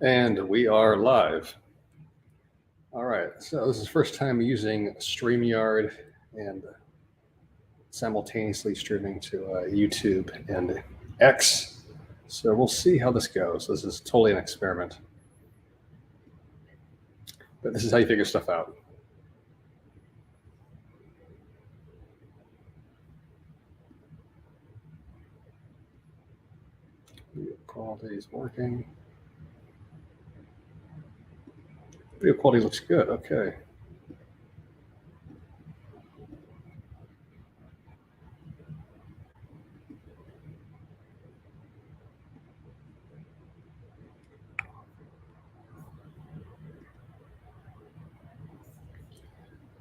And we are live. All right, so this is the first time using StreamYard and simultaneously streaming to YouTube and X. So we'll see how this goes. This is totally an experiment. But this is how you figure stuff out. Video quality is working. Video quality looks good, okay.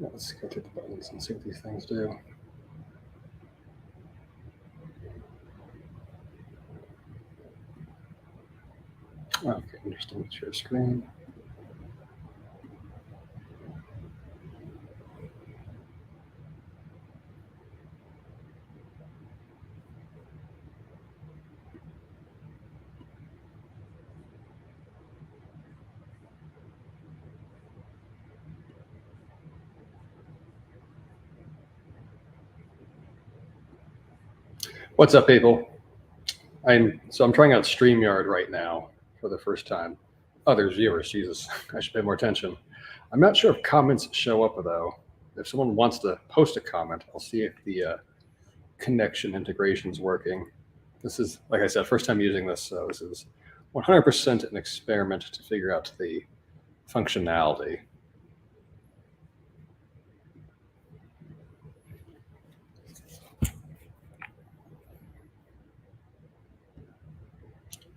Now let's go through the buttons and see what these things do. Okay, interesting. Share screen. What's up, people? I'm trying out StreamYard right now for the first time. Oh, there's viewers. Jesus, I should pay more attention. I'm not sure if comments show up though. If someone wants to post a comment, I'll see if the connection integration is working. This is, like I said, first time using this, so this is 100% an experiment to figure out the functionality.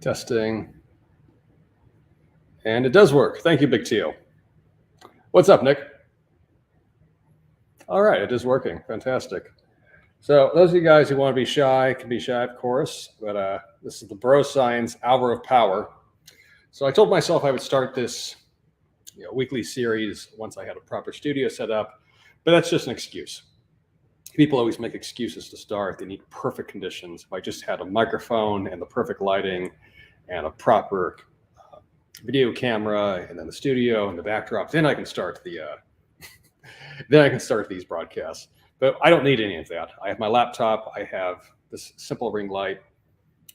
Testing. And it does work. Thank you, Big Teal. What's up, Nick? All right, it is working. Fantastic. So those of you guys who want to be shy can be shy, of course, but this is the Broscience Hour of Power. So I told myself I would start this weekly series once I had a proper studio set up, but that's just an excuse. People always make excuses to start. They need perfect conditions. If I just had a microphone and the perfect lighting and a proper video camera and then the studio and the backdrop, then I can start these broadcasts. But I don't need any of that. I have my laptop. I have this simple ring light.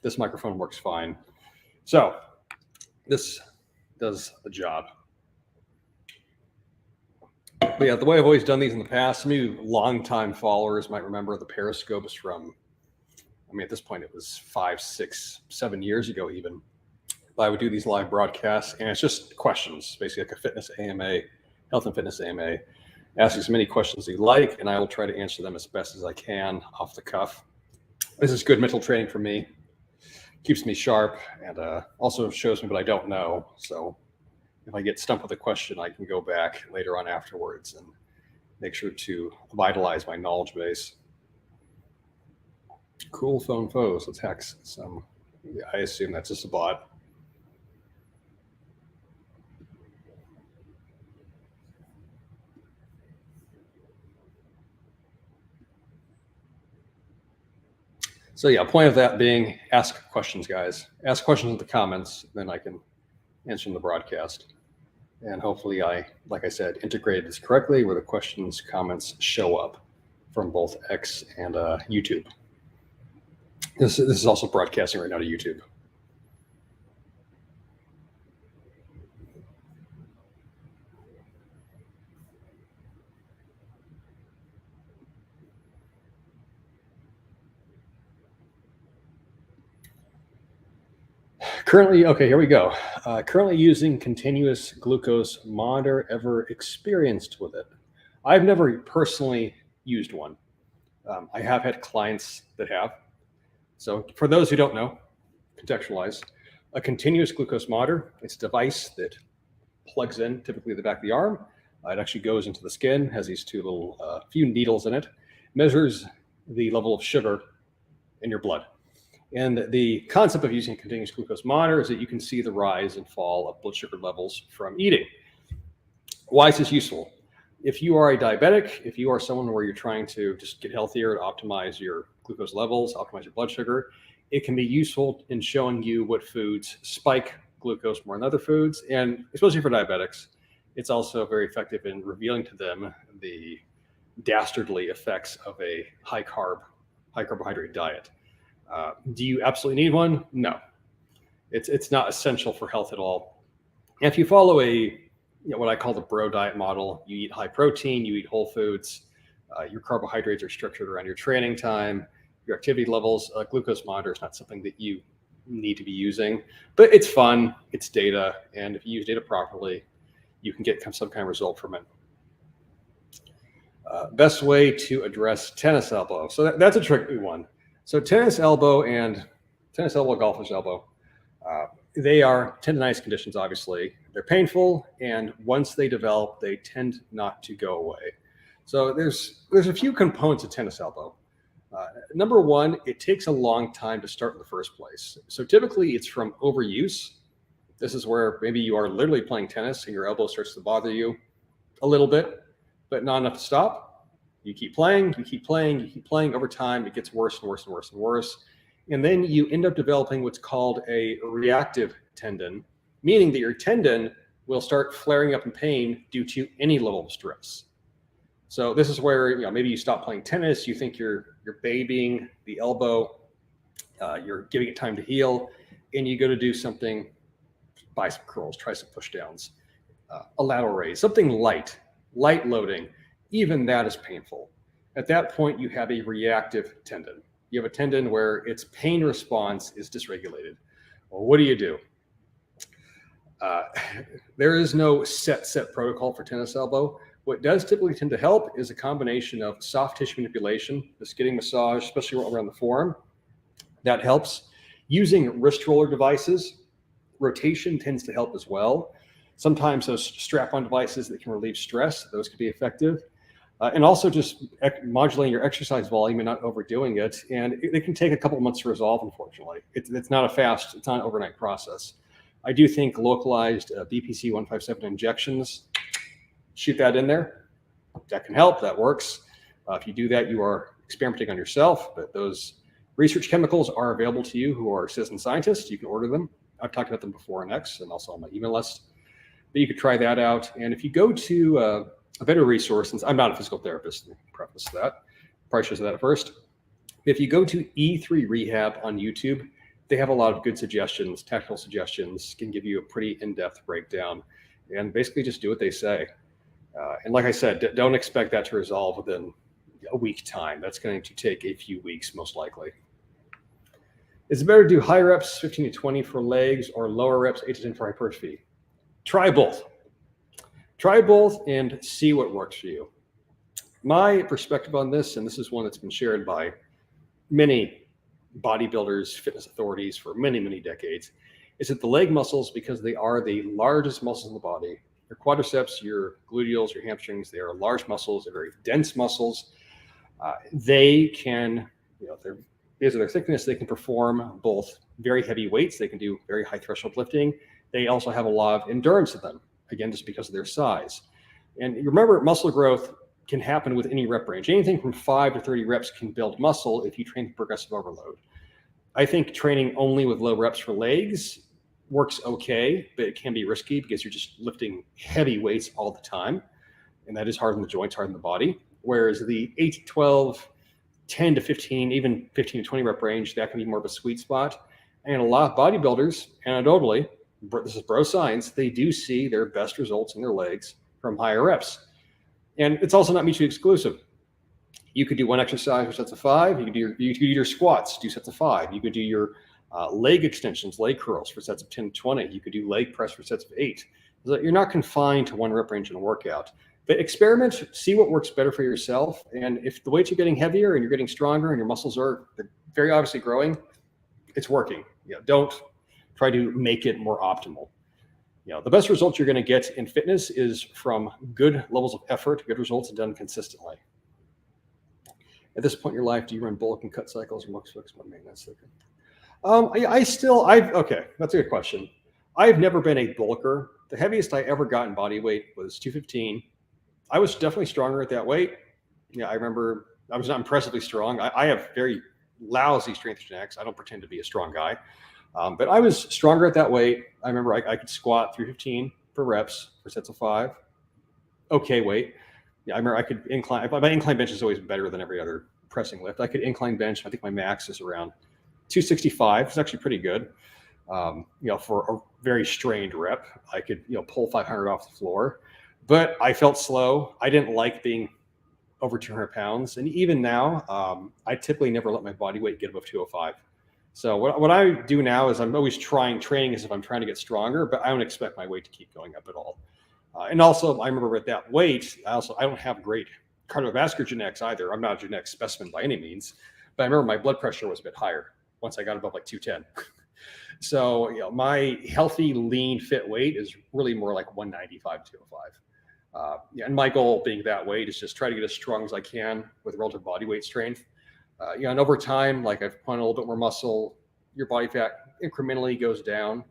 This microphone works fine. So this does the job. But yeah, the way I've always done these in the past, some of you longtime followers might remember the Periscopes from, at this point it was 5, 6, 7 years ago even. But I would do these live broadcasts, and it's just questions, basically like a fitness AMA, health and fitness AMA. Ask as many questions as you like, and I will try to answer them as best as I can off the cuff. This is good mental training for me. Keeps me sharp, and also shows me what I don't know. So if I get stumped with a question, I can go back later on afterwards and make sure to vitalize my knowledge base. Cool phone foes. Let's hack some. Yeah, I assume that's just a bot. So yeah, point of that being, ask questions, guys. Ask questions in the comments, then I can answer in the broadcast. And hopefully like I said, integrated this correctly where the questions, comments show up from both X and YouTube. This is also broadcasting right now to YouTube. Currently, okay, here we go. Currently using continuous glucose monitor. Ever experienced with it? I've never personally used one. I have had clients that have. So for those who don't know, contextualize, a continuous glucose monitor, it's a device that plugs in typically the back of the arm. It actually goes into the skin, has these two little few needles in it, measures the level of sugar in your blood. And the concept of using a continuous glucose monitor is that you can see the rise and fall of blood sugar levels from eating. Why is this useful? If you are a diabetic, if you are someone where you're trying to just get healthier to optimize your glucose levels, optimize your blood sugar, it can be useful in showing you what foods spike glucose more than other foods. And especially for diabetics, it's also very effective in revealing to them the dastardly effects of a high carbohydrate diet. Do you absolutely need one? No, it's not essential for health at all. And if you follow what I call the bro diet model, you eat high protein, you eat whole foods, your carbohydrates are structured around your training time, your activity levels. Glucose monitor is not something that you need to be using, but it's fun, it's data, and if you use data properly, you can get some kind of result from it. Best way to address tennis elbow. So that's a tricky one. So tennis elbow, golfer's elbow, they are tendonitis conditions, obviously. They're painful, and once they develop, they tend not to go away. So there's a few components of tennis elbow. Number one, it takes a long time to start in the first place. So typically it's from overuse. This is where maybe you are literally playing tennis and your elbow starts to bother you a little bit, but not enough to stop. You keep playing, you keep playing, you keep playing. Over time, it gets worse and worse and worse and worse. And then you end up developing what's called a reactive tendon, meaning that your tendon will start flaring up in pain due to any level of stress. So this is where maybe you stop playing tennis, you think you're babying the elbow, you're giving it time to heal, and you go to do something, bicep curls, tricep push downs, a lateral raise, something light loading. Even that is painful. At that point, you have a reactive tendon. You have a tendon where its pain response is dysregulated. Well, what do? There is no set protocol for tennis elbow. What does typically tend to help is a combination of soft tissue manipulation, just getting massage, especially around the forearm. That helps. Using wrist roller devices, rotation tends to help as well. Sometimes those strap-on devices that can relieve stress, those can be effective. And also just modulating your exercise volume and not overdoing it. And it can take a couple of months to resolve, unfortunately. It's not an overnight process. I do think localized BPC 157 injections, shoot that in there. That can help, that works. If you do that, you are experimenting on yourself, but those research chemicals are available to you who are citizen scientists. You can order them. I've talked about them before on X and also on my email list. But you could try that out. And if you go to a better resource, since I'm not a physical therapist, to preface that, probably should say that at first. If you go to E3 Rehab on YouTube, they have a lot of good suggestions, tactical suggestions, can give you a pretty in-depth breakdown, and basically just do what they say. And like I said, don't expect that to resolve within a week time. That's going to take a few weeks, most likely. Is it better to do high reps, 15 to 20 for legs, or lower reps, 8 to 10 for hypertrophy? Try both. Try both and see what works for you. My perspective on this, and this is one that's been shared by many bodybuilders, fitness authorities for many, many decades, is that the leg muscles, because they are the largest muscles in the body, your quadriceps, your gluteals, your hamstrings, they are large muscles, they're very dense muscles. They can, because of their thickness, they can perform both very heavy weights, they can do very high threshold lifting. They also have a lot of endurance in them, again, just because of their size. And remember, muscle growth can happen with any rep range. Anything from 5 to 30 reps can build muscle if you train progressive overload. I think training only with low reps for legs works okay, but it can be risky because you're just lifting heavy weights all the time. And that is hard on the joints, hard on the body. Whereas the 8 to 12, 10 to 15, even 15 to 20 rep range, that can be more of a sweet spot. And a lot of bodybuilders, anecdotally, this is Broscience, they do see their best results in their legs from higher reps. And it's also not mutually exclusive. You could do one exercise for sets of 5. You could do your squats, do sets of 5. You could do your leg extensions, leg curls for sets of 10 to 20. You could do leg press for sets of 8. So you're not confined to one rep range in a workout. But experiment, see what works better for yourself. And if the weights are getting heavier and you're getting stronger and your muscles are very obviously growing, it's working. Don't try to make it more optimal. The best results you're going to get in fitness is from good levels of effort, good results, and done consistently. At this point in your life, do you run bulk and cut cycles or muscle flex maintenance? Okay, that's a good question. I've never been a bulker. The heaviest I ever got in body weight was 215. I was definitely stronger at that weight. I remember I was not impressively strong. I have very lousy strength genetics. I don't pretend to be a strong guy. But I was stronger at that weight. I remember I could squat 315 per reps for sets of 5. Okay weight. Yeah, I remember I could incline. My incline bench is always better than every other pressing lift. I could incline bench. I think my max is around 265. It's actually pretty good. For a very strained rep, I could, pull 500 off the floor, but I felt slow. I didn't like being over 200 pounds. And even now, I typically never let my body weight get above 205. So what I do now is I'm always training as if I'm trying to get stronger, but I don't expect my weight to keep going up at all. And also, I remember with that weight, I don't have great cardiovascular genetics either. I'm not a genetic specimen by any means, but I remember my blood pressure was a bit higher once I got above like 210. So, my healthy, lean, fit weight is really more like 195, 205. And my goal being that weight is just try to get as strong as I can with relative body weight strength. And over time, like I've put on a little bit more muscle, your body fat incrementally goes down.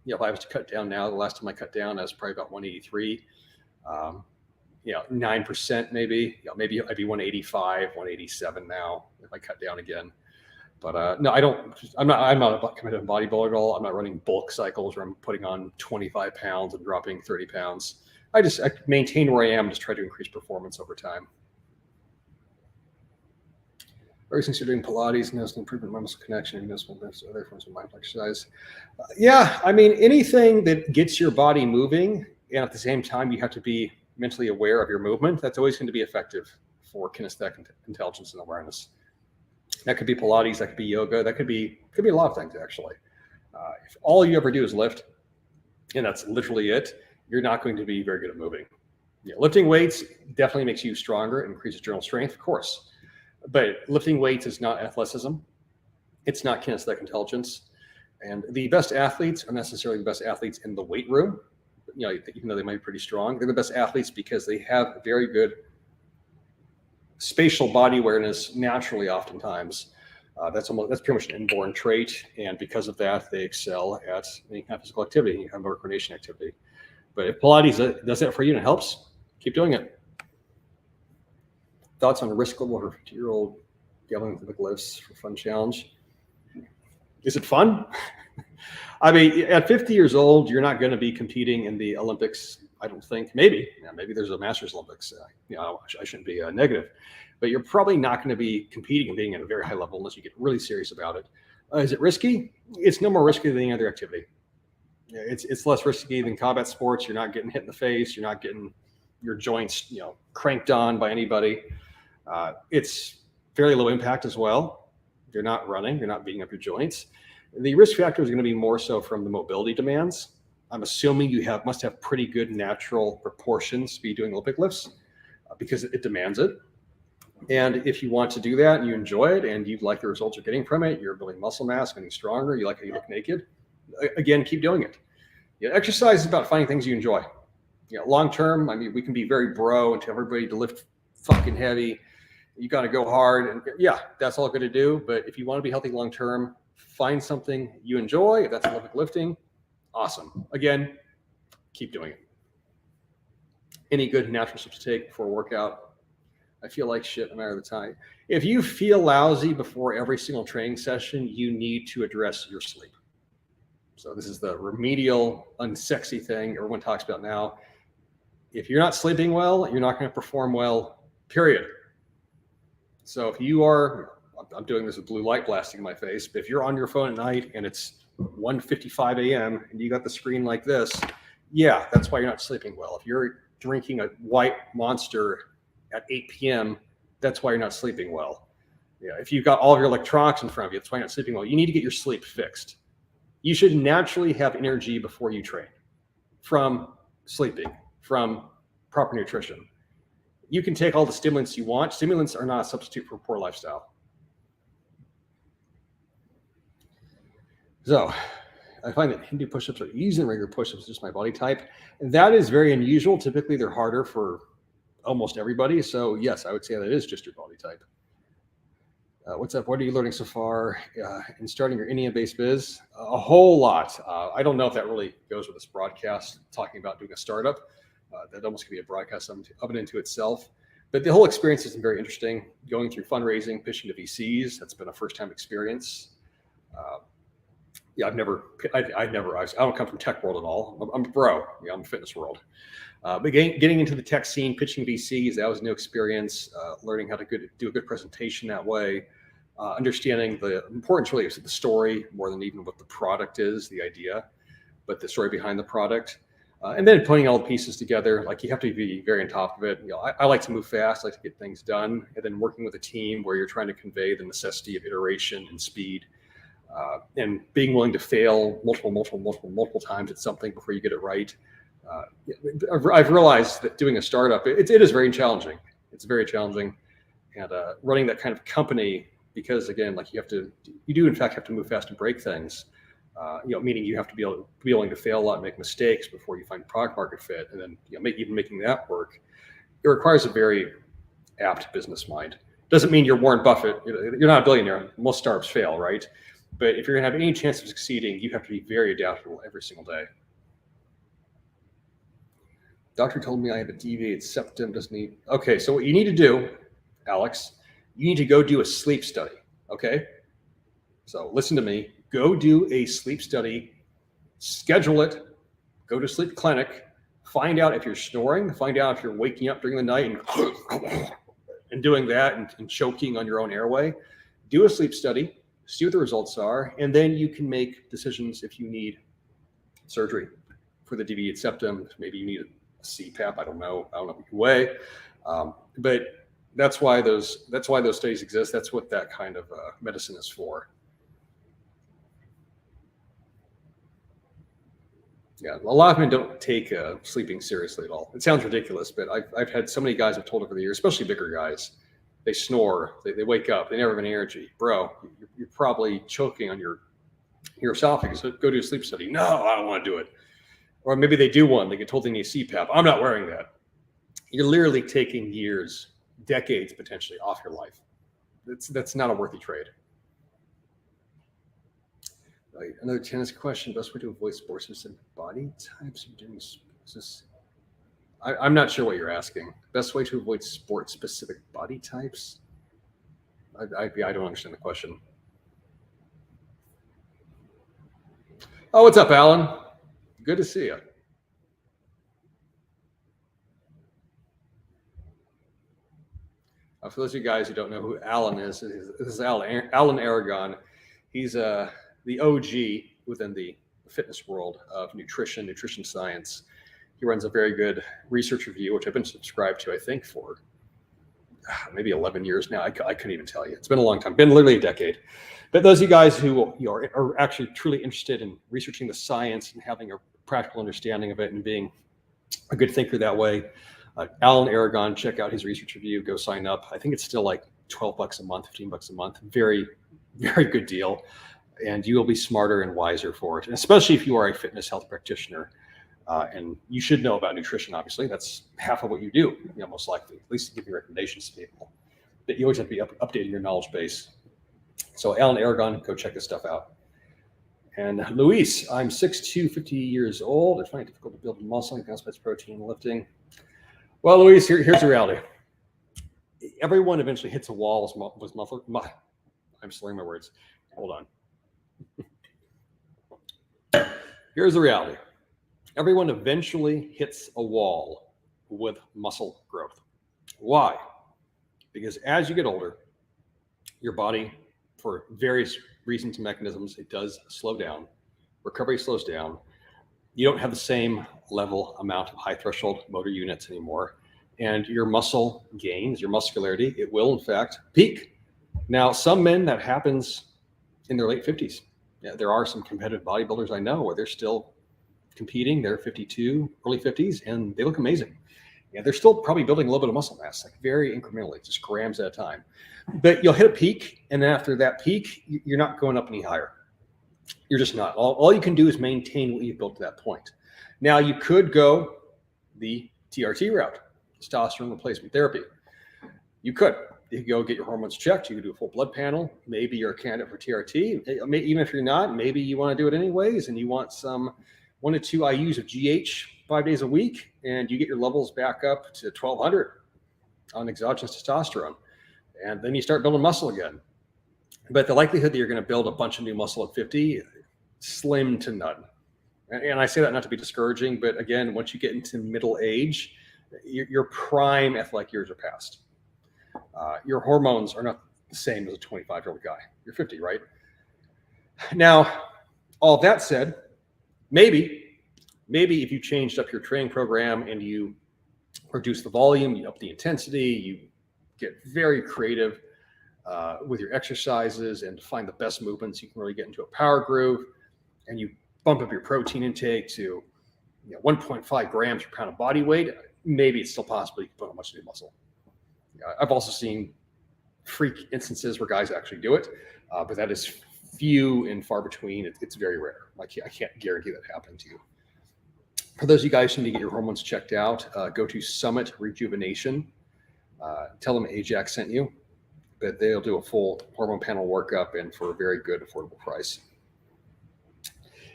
If I was to cut down now, the last time I cut down, I was probably about 183. 9% maybe. Maybe I'd be 185, 187 now if I cut down again. But no, I'm not a committed bodybuilder at all. I'm not running bulk cycles where I'm putting on 25 pounds and dropping 30 pounds. I maintain where I am, just try to increase performance over time. Ever since you're doing Pilates, notice an improvement in muscle connection, and noticeable benefits of other forms of mindful exercise. Anything that gets your body moving, and at the same time, you have to be mentally aware of your movement. That's always going to be effective for kinesthetic intelligence and awareness. That could be Pilates, that could be yoga, that could be a lot of things actually. If all you ever do is lift, and that's literally it, you're not going to be very good at moving. Lifting weights definitely makes you stronger and increases general strength, of course. But lifting weights is not athleticism. It's not kinesthetic intelligence. And the best athletes are necessarily the best athletes in the weight room. Even though they might be pretty strong, they're the best athletes because they have very good spatial body awareness naturally oftentimes. That's pretty much an inborn trait. And because of that, they excel at any kind of physical activity, any kind of motor coordination activity. But if Pilates does that for you and it helps, keep doing it. Thoughts on the risk level for a 50-year-old yelling through the glyphs for fun challenge? Is it fun? At 50 years old, you're not going to be competing in the Olympics, I don't think. Maybe there's a Masters Olympics. I shouldn't be negative, but you're probably not going to be competing and being at a very high level unless you get really serious about it. Is it risky? It's no more risky than any other activity. It's less risky than combat sports. You're not getting hit in the face. You're not getting your joints, cranked on by anybody. It's fairly low impact as well. You're not running. You're not beating up your joints. The risk factor is going to be more so from the mobility demands. I'm assuming you must have pretty good natural proportions to be doing Olympic lifts because it demands it. And if you want to do that and you enjoy it and you like the results you're getting from it, you're building muscle mass, getting stronger, you like how you look naked, again, keep doing it. Exercise is about finding things you enjoy. Long term, we can be very bro and tell everybody to lift fucking heavy. You got to go hard. And that's all good to do. But if you want to be healthy long term, find something you enjoy. If that's Olympic lifting, awesome. Again, keep doing it. Any good natural steps to take before a workout? I feel like shit no matter the time. If you feel lousy before every single training session, you need to address your sleep. So this is the remedial, unsexy thing everyone talks about now. If you're not sleeping well, you're not going to perform well, period. So if you are, I'm doing this with blue light blasting in my face, but if you're on your phone at night and it's 1:55 a.m. and you got the screen like this, that's why you're not sleeping well. If you're drinking a white Monster at 8 p.m., that's why you're not sleeping well. If you've got all of your electronics in front of you, that's why you're not sleeping well. You need to get your sleep fixed. You should naturally have energy before you train from sleeping, from proper nutrition. You can take all the stimulants you want. Stimulants are not a substitute for a poor lifestyle. So I find that Hindu push-ups are easier than regular push-ups, just my body type. And that is very unusual. Typically, they're harder for almost everybody. So yes, I would say that is just your body type. What's up? What are you learning so far in starting your Indian-based biz? A whole lot. I don't know if that really goes with this broadcast, talking about doing a startup. That almost could be a broadcast of it into itself. But the whole experience has been very interesting. Going through fundraising, pitching to VCs, that's been a first-time experience. Yeah, I don't come from tech world at all. I'm a bro. Yeah, I'm fitness world. But getting into the tech scene, pitching VCs, that was a new experience. Learning how to do a good presentation that way. Understanding the importance really is the story more than even what the product is, the idea, but the story behind the product. And then putting all the pieces together, like you have to be very on top of it. I like to move fast, I like to get things done, and then working with a team where you're trying to convey the necessity of iteration and speed, and being willing to fail multiple times at something before you get it right. I've realized that doing a startup, it is very challenging. It's very challenging, and running that kind of company, because again, like you do in fact have to move fast and break things. Meaning you have to be willing to fail a lot and make mistakes before you find product market fit, and then even making that work. It requires a very apt business mind. Doesn't mean you're Warren Buffett. You're not a billionaire. Most startups fail, right? But if you're gonna have any chance of succeeding, you have to be very adaptable every single day. Doctor told me I have a deviated septum. Doesn't need. Okay, so what you need to do, Alex, you need to go do a sleep study. Okay, so listen to me. Go do a sleep study. Schedule it. Go to a sleep clinic. Find out if you're snoring. Find out if you're waking up during the night and doing that and choking on your own airway. Do a sleep study. See what the results are, and then you can make decisions if you need surgery for the deviated septum. Maybe you need a CPAP. I don't know way, but that's why those studies exist. That's what that kind of medicine is for. Yeah, a lot of men don't take sleeping seriously at all. It sounds ridiculous, but I've had so many guys I've told over the years, especially bigger guys. They snore, they wake up, they never have any energy. Bro, you're probably choking on your esophagus. So go do a sleep study. No, I don't want to do it. Or maybe they do one. They get told they need CPAP. I'm not wearing that. You're literally taking years, decades potentially off your life. That's not a worthy trade. Right. Another tennis question. Best way to avoid sports-specific body types? I'm not sure what you're asking. Best way to avoid sport-specific body types? I don't understand the question. Oh, what's up, Alan? Good to see you. For those of you guys who don't know who Alan is, this is Alan Aragon. He's the OG within the fitness world of nutrition science. He runs a very good research review, which I've been subscribed to, I think, for maybe 11 years now. I couldn't even tell you. It's been a long time, been literally a decade. But those of you guys who are actually truly interested in researching the science and having a practical understanding of it and being a good thinker that way, Alan Aragon, check out his research review, go sign up. I think it's still like $12 a month, $15 a month. Very, very good deal. And you will be smarter and wiser for it, and especially if you are a fitness health practitioner. And you should know about nutrition, obviously. That's half of what you do, most likely, at least to give you recommendations to people. But you always have to be updating your knowledge base. So Alan Aragon, go check this stuff out. And Luis, I'm 6'2", 50 years old. I find it difficult to build muscle and concentrate protein lifting. Well, Luis, here's the reality. Everyone eventually hits a wall with muscle. I'm slurring my words. Hold on. Here's the reality. Everyone eventually hits a wall with muscle growth. Why? Because as you get older, your body, for various reasons and mechanisms, it does slow down. Recovery slows down. You don't have the same amount of high threshold motor units anymore. And your muscle gains, your muscularity, it will in fact peak. Now, some men, that happens in their late 50s. Yeah, there are some competitive bodybuilders I know where they're still competing. They're 52, early 50s, and they look amazing. Yeah, they're still probably building a little bit of muscle mass, like very incrementally, just grams at a time. But you'll hit a peak, and then after that peak, you're not going up any higher. You're just not. All you can do is maintain what you've built to that point. Now, you could go the TRT route, testosterone replacement therapy. You could go get your hormones checked. You could do a full blood panel. Maybe you're a candidate for TRT. Even if you're not, maybe you want to do it anyways, and you want some 1 to 2 IUs of GH 5 days a week, and you get your levels back up to 1200 on exogenous testosterone. And then you start building muscle again. But the likelihood that you're going to build a bunch of new muscle at 50, slim to none. And I say that not to be discouraging, but again, once you get into middle age, your prime athletic years are past. Your hormones are not the same as a 25-year-old guy. You're 50, right? Now, all that said, maybe if you changed up your training program and you reduce the volume, you up the intensity, you get very creative with your exercises and find the best movements, you can really get into a power groove, and you bump up your protein intake to 1.5 grams per pound of body weight, maybe it's still possible you can put on much new muscle. I've also seen freak instances where guys actually do it, but that is few and far between. It's very rare. I can't guarantee that happening to you. For those of you guys who need to get your hormones checked out, go to Summit Rejuvenation. Tell them Ajax sent you, but they'll do a full hormone panel workup and for a very good, affordable price.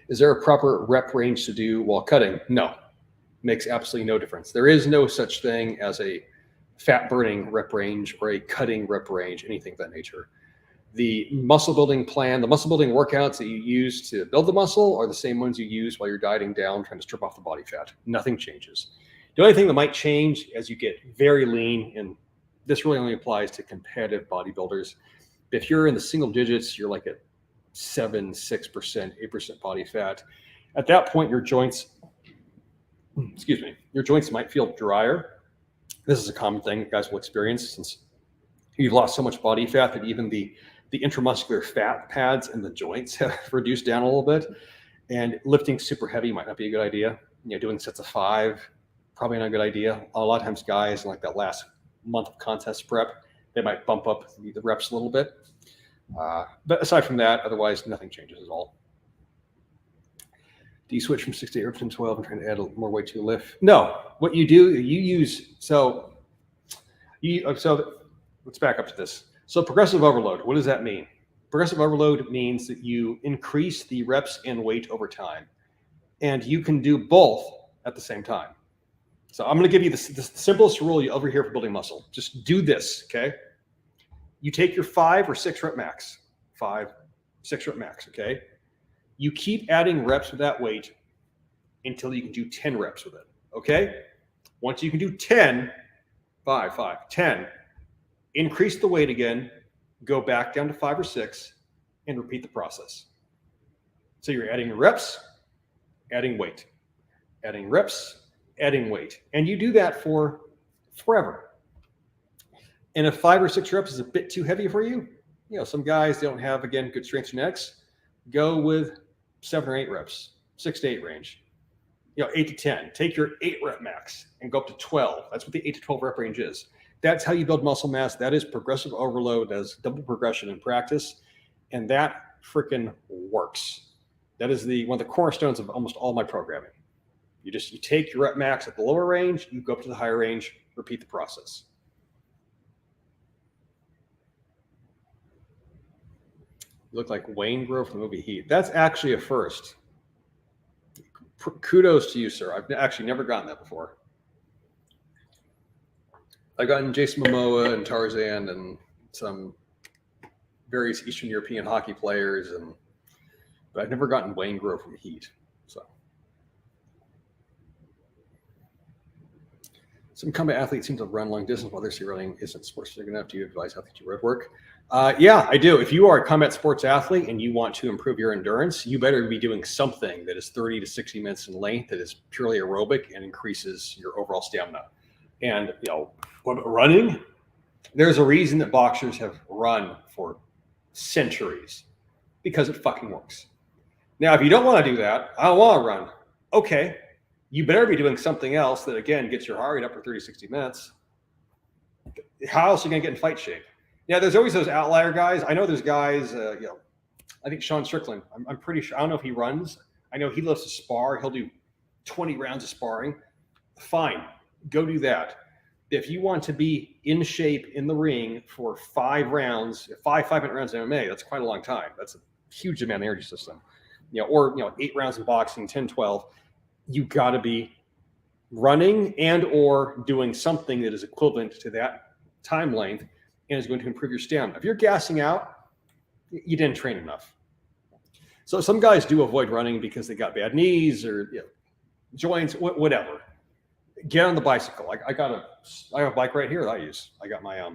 Is there a proper rep range to do while cutting? No, makes absolutely no difference. There is no such thing as a fat burning rep range or a cutting rep range, anything of that nature. The muscle building plan, the muscle building workouts that you use to build the muscle are the same ones you use while you're dieting down, trying to strip off the body fat. Nothing changes. The only thing that might change as you get very lean, and this really only applies to competitive bodybuilders. If you're in the single digits, you're like at 7, 6%, 8% body fat. At that point, your joints might feel drier. This is a common thing that guys will experience since you've lost so much body fat that even the intramuscular fat pads in the joints have reduced down a little bit. And lifting super heavy might not be a good idea. Doing sets of 5, probably not a good idea. A lot of times guys in like that last month of contest prep, they might bump up the reps a little bit. But aside from that, otherwise nothing changes at all. Do you switch from 6 to 8 reps and 12 and trying to add more weight to your lift? No. What you do, you use, so let's back up to this. So progressive overload, what does that mean? Progressive overload means that you increase the reps and weight over time. And you can do both at the same time. So I'm going to give you the simplest rule you ever hear for building muscle. Just do this, okay? You take your 5 or 6 rep max, 5, 6 rep max, okay? You keep adding reps with that weight until you can do 10 reps with it, okay? Once you can do 10, 10, increase the weight again, go back down to 5 or 6, and repeat the process. So you're adding reps, adding weight, adding reps, adding weight. And you do that for forever. And if 5 or 6 reps is a bit too heavy for you, some guys don't have, again, good strength genetics, go with 7 or 8 reps, 6 to 8 range, 8 to 10. Take your 8 rep max and go up to 12. That's what the 8 to 12 rep range is. That's how you build muscle mass. That is progressive overload. That is double progression in practice. And that freaking works. That is one of the cornerstones of almost all my programming. You take your rep max at the lower range, you go up to the higher range, repeat the process. You look like Wayne Grove from the movie Heat. That's actually a first. Kudos to you, sir. I've actually never gotten that before. I've gotten Jason Momoa and Tarzan and some various Eastern European hockey players, but I've never gotten Wayne Grove from Heat. So some combat athletes seem to run long distance while they're running isn't sports big enough. Do you advise athletes to road work? Yeah, I do. If you are a combat sports athlete and you want to improve your endurance, you better be doing something that is 30 to 60 minutes in length that is purely aerobic and increases your overall stamina. And, what about running? There's a reason that boxers have run for centuries because it fucking works. Now, if you don't want to do that, I don't want to run. Okay, you better be doing something else that, again, gets your heart rate up for 30, 60 minutes. How else are you going to get in fight shape? Yeah, there's always those outlier guys. I know there's guys, I think Sean Strickland, I'm pretty sure, I don't know if he runs. I know he loves to spar. He'll do 20 rounds of sparring. Fine, go do that. If you want to be in shape in the ring for 5 rounds, 5-minute rounds in MMA, that's quite a long time. That's a huge demand on the energy system. Or 8 rounds in boxing, 10, 12. You got to be running and or doing something that is equivalent to that time length and is going to improve your stamina. If you're gassing out, you didn't train enough. So some guys do avoid running because they got bad knees or joints, whatever. Get on the bicycle. I have a bike right here that I use. I got my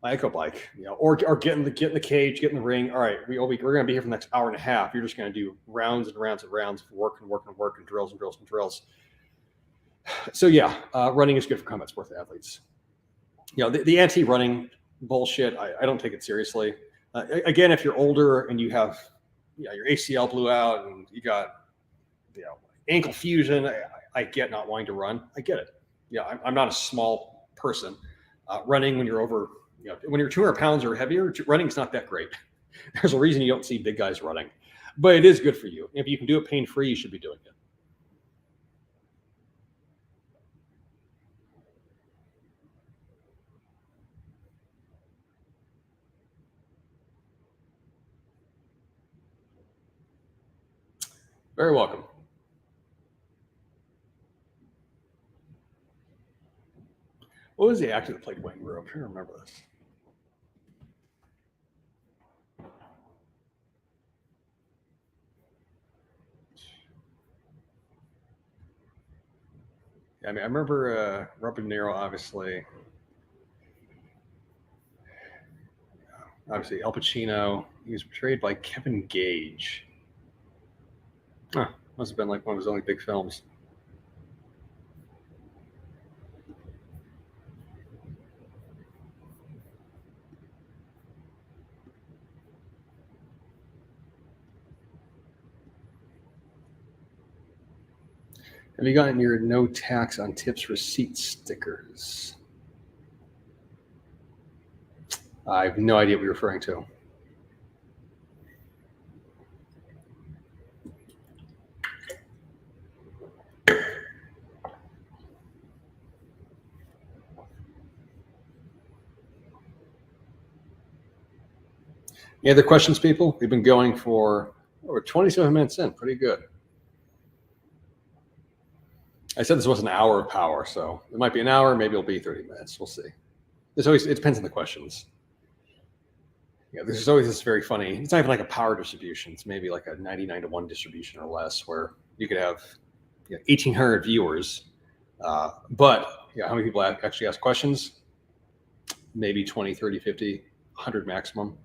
Echo bike, or get in the cage, get in the ring. All right, we're going to be here for the next hour and a half. You're just going to do rounds and rounds and rounds of work and drills and drills and drills. So running is good for combat sports athletes. The anti-running bullshit, I don't take it seriously. Again, if you're older and you have, your ACL blew out and you got, ankle fusion, I get not wanting to run. I get it. I'm not a small person. Running when you're over, when you're 200 pounds or heavier, running's not that great. There's a reason you don't see big guys running, but it is good for you. If you can do it pain-free, you should be doing it. Very welcome. What was the actor that played Wayne Rowe? I'm trying to remember this. I remember Robert De Niro, obviously. Obviously, Al Pacino. He was portrayed by Kevin Gage. Must have been like one of his only big films. Have you gotten your no tax on tips receipt stickers? I have no idea what you're referring to. Any other questions, people? We've been going for over 27 minutes in. Pretty good. I said this was an hour of power, so it might be an hour, maybe it'll be 30 minutes. We'll see. It depends on the questions. There's always this very funny, it's not even like a power distribution. It's maybe like a 99-to-1 distribution or less, where you could have 1,800 viewers. But how many people actually ask questions? Maybe 20, 30, 50, 100 maximum.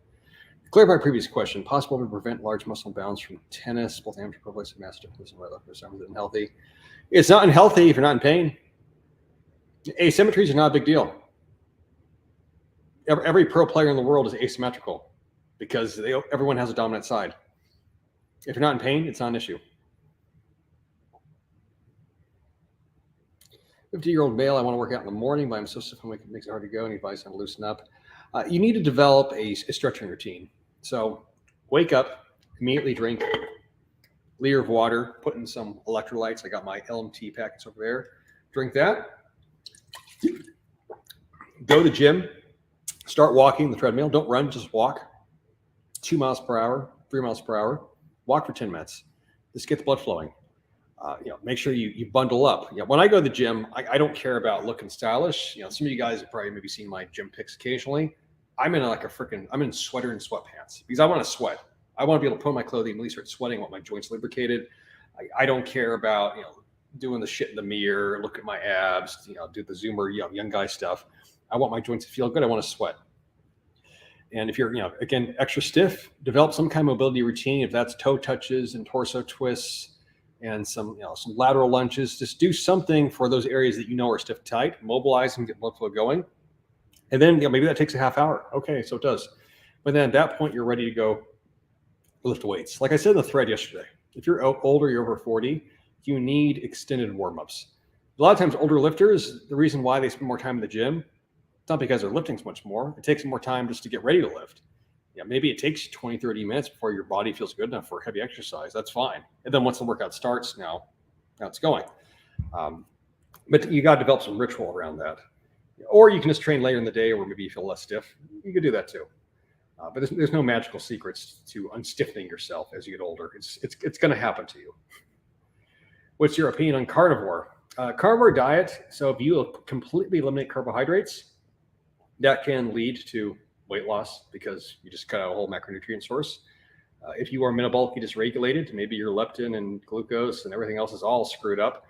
Clarify previous question. Possible to prevent large muscle bounce from tennis, both amateur pro players and master players and right left is unhealthy. It's not unhealthy if you're not in pain. Asymmetries are not a big deal. Every pro player in the world is asymmetrical because everyone has a dominant side. If you're not in pain, it's not an issue. 50-year-old male, I want to work out in the morning, but I'm so stiff it makes it hard to go. Any advice on loosen up? You need to develop a stretching routine. So wake up, immediately drink a liter of water, put in some electrolytes. I got my LMT packets over there. Drink that. Go to the gym. Start walking the treadmill. Don't run, just walk. 2 miles per hour, 3 miles per hour. Walk for 10 minutes. Just get the blood flowing. Make sure you bundle up. When I go to the gym, I don't care about looking stylish. Some of you guys have probably maybe seen my gym pics occasionally. I'm in I'm in sweater and sweatpants because I want to sweat. I want to be able to put on my clothing and at least start sweating. I want my joints lubricated. I don't care about, doing the shit in the mirror, look at my abs, do the Zoomer, young guy stuff. I want my joints to feel good. I want to sweat. And if you're, again, extra stiff, develop some kind of mobility routine. If that's toe touches and torso twists and some lateral lunges, just do something for those areas that are stiff, tight, mobilize them, get blood flow going. And then, maybe that takes a half hour. Okay, so it does. But then at that point, you're ready to go lift weights. Like I said in the thread yesterday, if you're older, you're over 40, you need extended warm-ups. A lot of times older lifters, the reason why they spend more time in the gym, it's not because they're lifting so much more. It takes more time just to get ready to lift. Maybe it takes 20, 30 minutes before your body feels good enough for heavy exercise. That's fine. And then once the workout starts, now it's going. But you got to develop some ritual around that. Or you can just train later in the day where maybe you feel less stiff. You could do that too. But there's no magical secrets to unstiffening yourself as you get older. It's going to happen to you. What's your opinion on carnivore? Carnivore diet, so if you completely eliminate carbohydrates, that can lead to weight loss because you just cut out a whole macronutrient source. If you are metabolically dysregulated, maybe your leptin and glucose and everything else is all screwed up,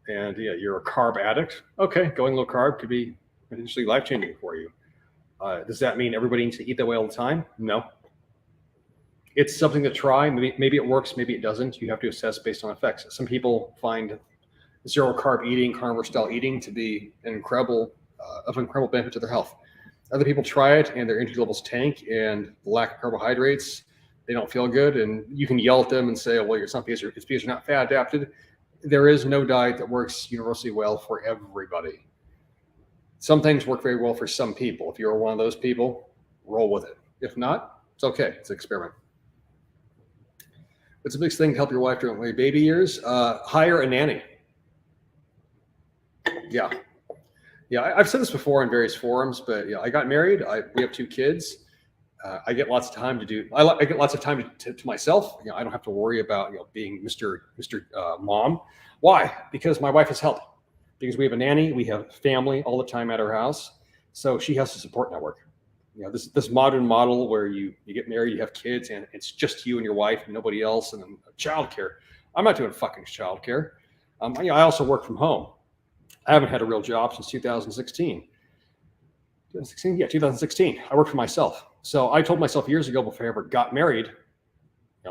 and you're a carb addict. Okay, going low carb could be potentially life-changing for you. Does that mean everybody needs to eat that way all the time? No. It's something to try. Maybe it works, maybe it doesn't. You have to assess based on effects. Some people find zero carb eating, carnivore style eating to be of incredible benefit to their health. Other people try it and their energy levels tank, and the lack of carbohydrates, they don't feel good. And you can yell at them and say, well, it's because you're not fat adapted. There is no diet that works universally well for everybody. Some things work very well for some people. If you're one of those people, roll with it. If not, it's okay. It's an experiment. What's the biggest thing to help your wife during baby years? Hire a nanny. Yeah. I've said this before in various forums, but I got married. We have 2 kids. I get lots of time I get lots of time to myself. I don't have to worry about being Mr. Mom. Why? Because my wife has help. Because we have a nanny, we have family all the time at our house, so she has a support network. This modern model where you get married, you have kids, and it's just you and your wife and nobody else, and then childcare. I'm not doing fucking childcare. I also work from home. I haven't had a real job since 2016. 2016? Yeah, 2016. I worked for myself. So I told myself years ago before I ever got married,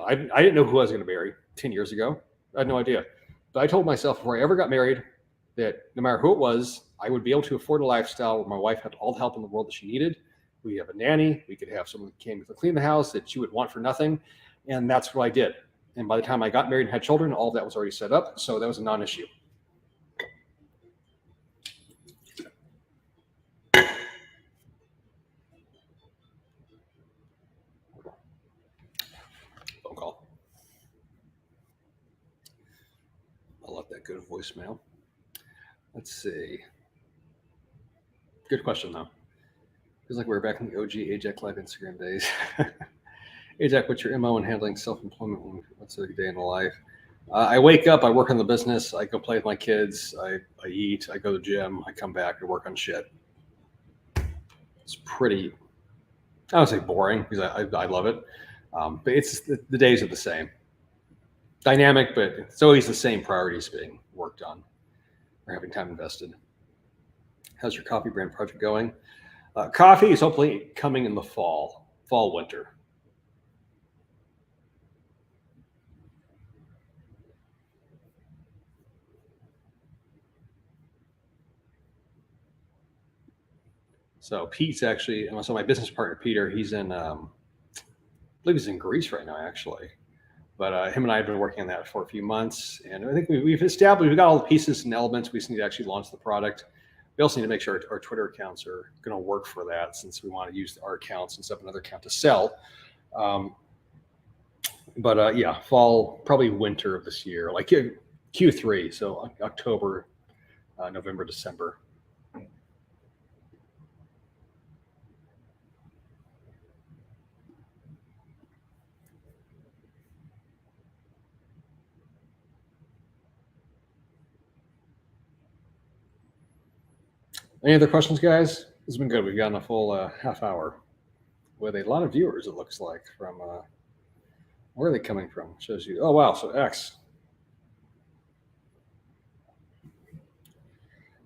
I didn't know who I was going to marry 10 years ago. I had no idea. But I told myself before I ever got married that no matter who it was, I would be able to afford a lifestyle where my wife had all the help in the world that she needed. We have a nanny. We could have someone who came to clean the house that she would want for nothing. And that's what I did. And by the time I got married and had children, all of that was already set up. So that was a non-issue. Phone call. I'll let that go to voicemail. Let's see. Good question, though. Feels like we're back in the OG AJAC Live Instagram days. AJAC, what's your MO in handling self-employment? What's a day in the life? I wake up, I work on the business, I go play with my kids, I eat, I go to the gym, I come back, I work on shit. It's pretty, I would say boring, because I love it. But it's the days are the same. Dynamic, but it's always the same priorities being worked on or having time invested. How's your coffee brand project going? Coffee is hopefully coming in the fall, winter. So Pete's actually, so my business partner, Peter, he's in, I believe he's in Greece right now, actually. But him and I have been working on that for a few months. And I think we've got all the pieces and elements. We just need to actually launch the product. We also need to make sure our Twitter accounts are going to work for that, since we want to use our accounts instead of another account to sell. But fall, probably winter of this year, like Q3. So October, November, December. Any other questions, guys? This has been good. We've gotten a full half hour with a lot of viewers, it looks like, from where are they coming from? Shows you. Oh, wow. So X.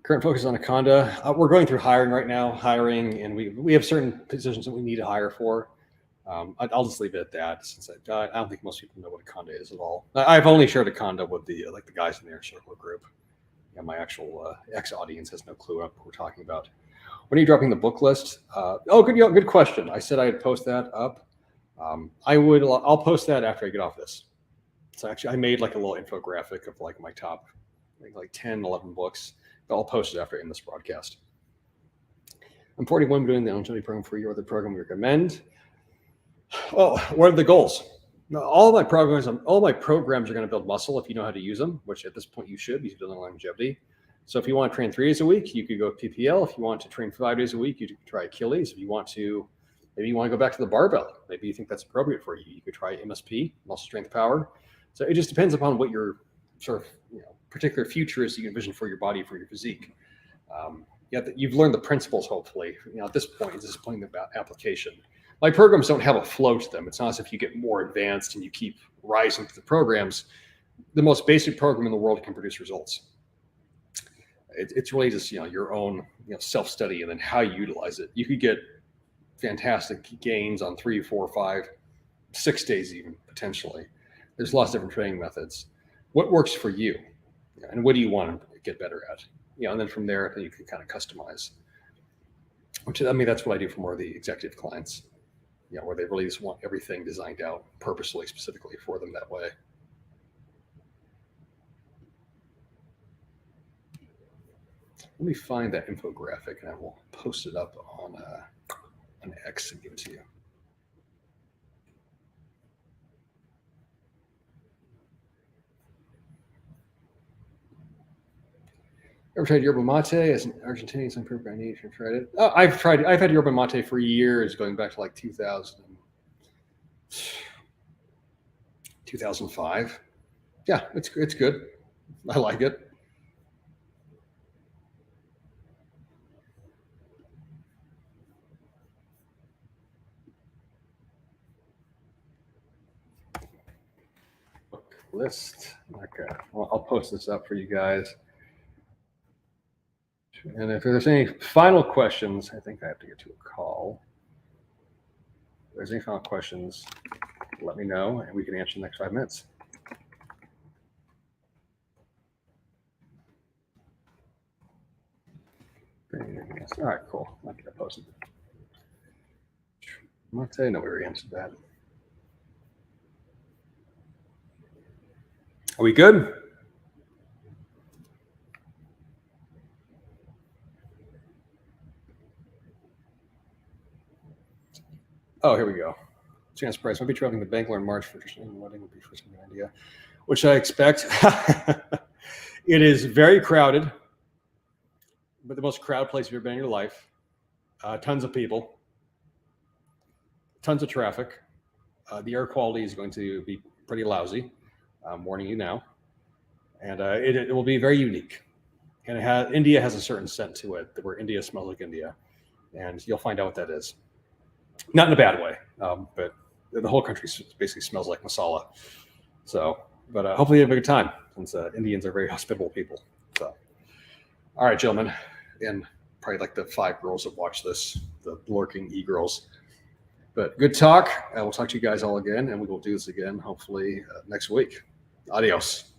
Current focus on Anaconda. We're going through hiring right now, and we have certain positions that we need to hire for. I'll just leave it at that, since I don't think most people know what Anaconda is at all. I've only shared Anaconda with the guys in their circle group. My actual X audience has no clue what we're talking about. When are you dropping the book list? Good question. I said I'd post that up. I'll post that after I get off this. So actually, I made like a little infographic of like my top, like 10, 11 books. But I'll post it after in this broadcast. I'm 41, doing the longevity program for you, or the program we recommend. Well, what are the goals? All my programs are going to build muscle if you know how to use them, which at this point you should, because you're building longevity. So if you want to train 3 days a week, you could go PPL. If you want to train 5 days a week, you could try Achilles. If you want to, maybe you want to go back to the barbell. Maybe you think that's appropriate for you. You could try MSP, muscle strength power. So it just depends upon what your sort of particular future is you envision for your body, for your physique. You've learned the principles, hopefully. At this point, it's just playing the application. My programs don't have a flow to them. It's not as if you get more advanced and you keep rising through the programs. The most basic program in the world can produce results. It's really just your own self-study and then how you utilize it. You could get fantastic gains on 3, 4, 5, 6 days even potentially. There's lots of different training methods. What works for you, and what do you want to get better at? And then from there, you can kind of customize. That's what I do for more of the executive clients, where they really just want everything designed out purposely, specifically for them that way. Let me find that infographic and I will post it up on X and give it to you. Ever tried yerba mate as an Argentinian? Some people I need to try it. Oh, I've had yerba mate for years, going back to like 2005. Yeah, it's good. I like it. Book list. Okay, well, I'll post this up for you guys. And if there's any final questions, I think I have to get to a call. If there's any final questions, let me know and we can answer in the next 5 minutes. All right, cool. I'll get it posted. Mate, no, we already answered that. Are we good? Oh, here we go. Chance price. I'll be traveling to Bangalore in March for a wedding. Would be for some idea, which I expect. It is very crowded, but the most crowded place you've ever been in your life. Tons of people, tons of traffic. The air quality is going to be pretty lousy. I'm warning you now. And it will be very unique. And India has a certain scent to it, where India smells like India. And you'll find out what that is. Not in a bad way, but the whole country basically smells like masala. So, but hopefully you have a good time, since Indians are very hospitable people. So, all right, gentlemen, and probably like the 5 girls that watch this, the lurking e-girls. But good talk. We'll talk to you guys all again, and we will do this again hopefully next week. Adios.